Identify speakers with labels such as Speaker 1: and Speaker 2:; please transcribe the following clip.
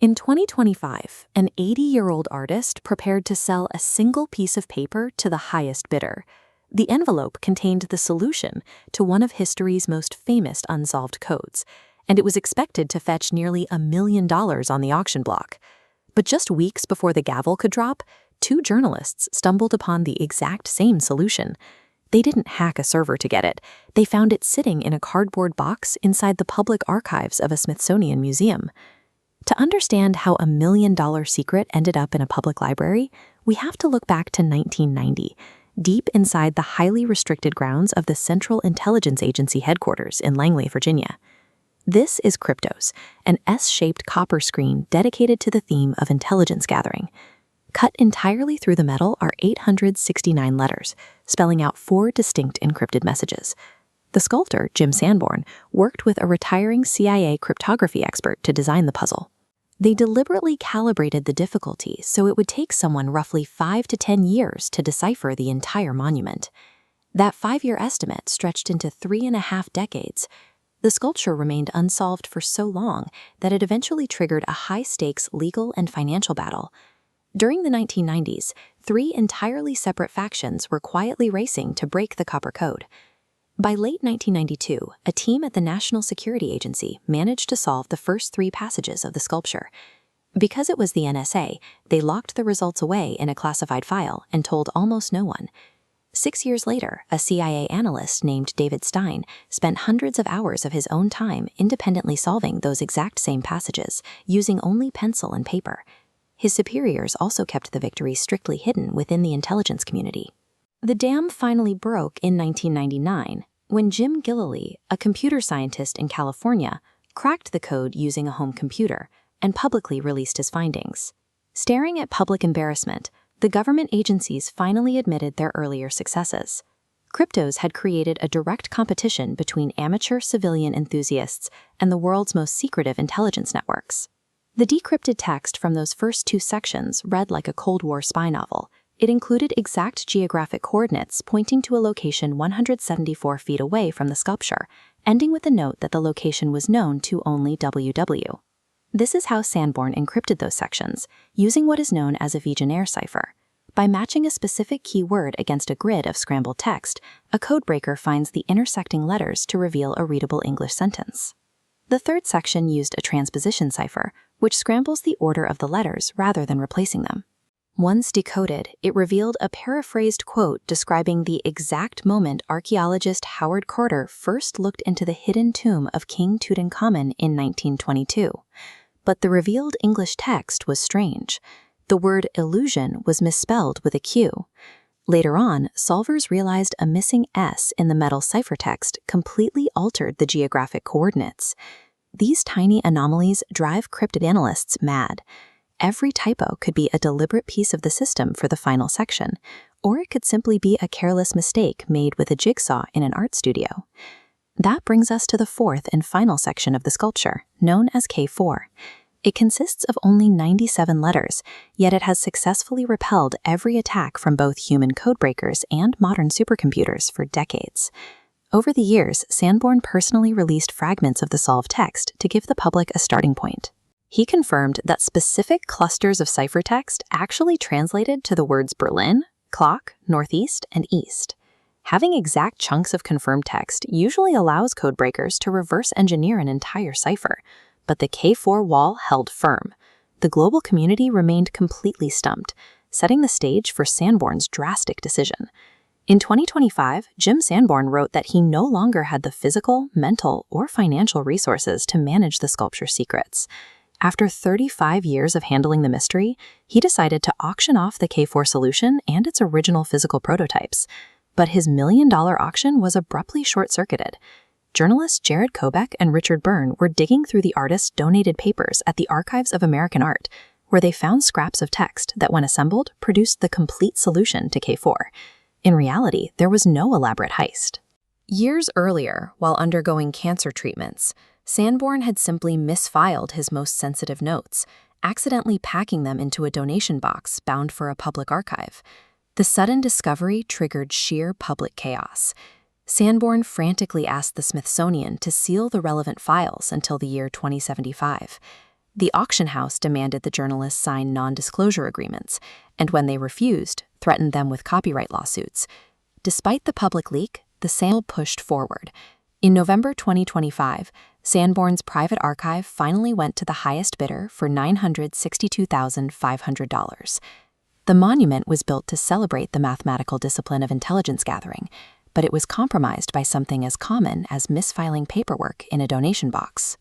Speaker 1: In 2025, an 80-year-old artist prepared to sell a single piece of paper to the highest bidder. The envelope contained the solution to one of history's most famous unsolved codes, and it was expected to fetch nearly $1 million on the auction block. But just weeks before the gavel could drop, two journalists stumbled upon the exact same solution. They didn't hack a server to get it. They found it sitting in a cardboard box inside the public archives of a Smithsonian museum. To understand how $1 million secret ended up in a public library, we have to look back to 1990, deep inside the highly restricted grounds of the Central Intelligence Agency headquarters in Langley, Virginia. This is Kryptos, an S-shaped copper screen dedicated to the theme of intelligence gathering. Cut entirely through the metal are 869 letters, spelling out 4 distinct encrypted messages. The sculptor, Jim Sanborn, worked with a retiring CIA cryptography expert to design the puzzle. They deliberately calibrated the difficulty so it would take someone roughly 5 to 10 years to decipher the entire monument. That 5-year estimate stretched into 3.5 decades. The sculpture remained unsolved for so long that it eventually triggered a high-stakes legal and financial battle. During the 1990s, 3 entirely separate factions were quietly racing to break the copper code. By late 1992, a team at the National Security Agency managed to solve the first 3 passages of the sculpture. Because it was the NSA, they locked the results away in a classified file and told almost no one. 6 years later, a CIA analyst named David Stein spent hundreds of hours of his own time independently solving those exact same passages, using only pencil and paper. His superiors also kept the victory strictly hidden within the intelligence community. The dam finally broke in 1999 when Jim Gillooly, a computer scientist in California, cracked the code using a home computer and publicly released his findings. Staring at public embarrassment, the government agencies finally admitted their earlier successes. Kryptos had created a direct competition between amateur civilian enthusiasts and the world's most secretive intelligence networks. The decrypted text from those first 2 sections read like a Cold War spy novel. It included exact geographic coordinates pointing to a location 174 feet away from the sculpture, ending with a note that the location was known to only WW. This is how Sanborn encrypted those sections, using what is known as a Vigenère cipher. By matching a specific keyword against a grid of scrambled text, a codebreaker finds the intersecting letters to reveal a readable English sentence. The third section used a transposition cipher, which scrambles the order of the letters rather than replacing them. Once decoded, it revealed a paraphrased quote describing the exact moment archaeologist Howard Carter first looked into the hidden tomb of King Tutankhamun in 1922. But the revealed English text was strange. The word illusion was misspelled with a Q. Later on, solvers realized a missing S in the metal ciphertext completely altered the geographic coordinates. These tiny anomalies drive cryptanalysts mad. Every typo could be a deliberate piece of the system for the final section, or it could simply be a careless mistake made with a jigsaw in an art studio. That brings us to the 4th and final section of the sculpture, known as K4. It consists of only 97 letters, yet it has successfully repelled every attack from both human codebreakers and modern supercomputers for decades. Over the years, Sanborn personally released fragments of the solved text to give the public a starting point. He confirmed that specific clusters of ciphertext actually translated to the words Berlin, clock, northeast, and east. Having exact chunks of confirmed text usually allows codebreakers to reverse engineer an entire cipher, but the K4 wall held firm. The global community remained completely stumped, setting the stage for Sanborn's drastic decision. In 2025, Jim Sanborn wrote that he no longer had the physical, mental, or financial resources to manage the sculpture's secrets. After 35 years of handling the mystery, he decided to auction off the K4 solution and its original physical prototypes. But his $1 million auction was abruptly short-circuited. Journalists Jared Kobeck and Richard Byrne were digging through the artist's donated papers at the Archives of American Art, where they found scraps of text that, when assembled, produced the complete solution to K4. In reality, there was no elaborate heist. Years earlier, while undergoing cancer treatments, Sanborn had simply misfiled his most sensitive notes, accidentally packing them into a donation box bound for a public archive. The sudden discovery triggered sheer public chaos. Sanborn frantically asked the Smithsonian to seal the relevant files until the year 2075. The auction house demanded the journalists sign non-disclosure agreements, and when they refused, threatened them with copyright lawsuits. Despite the public leak, the sale pushed forward. In November 2025, Sanborn's private archive finally went to the highest bidder for $962,500. The monument was built to celebrate the mathematical discipline of intelligence gathering, but it was compromised by something as common as misfiling paperwork in a donation box.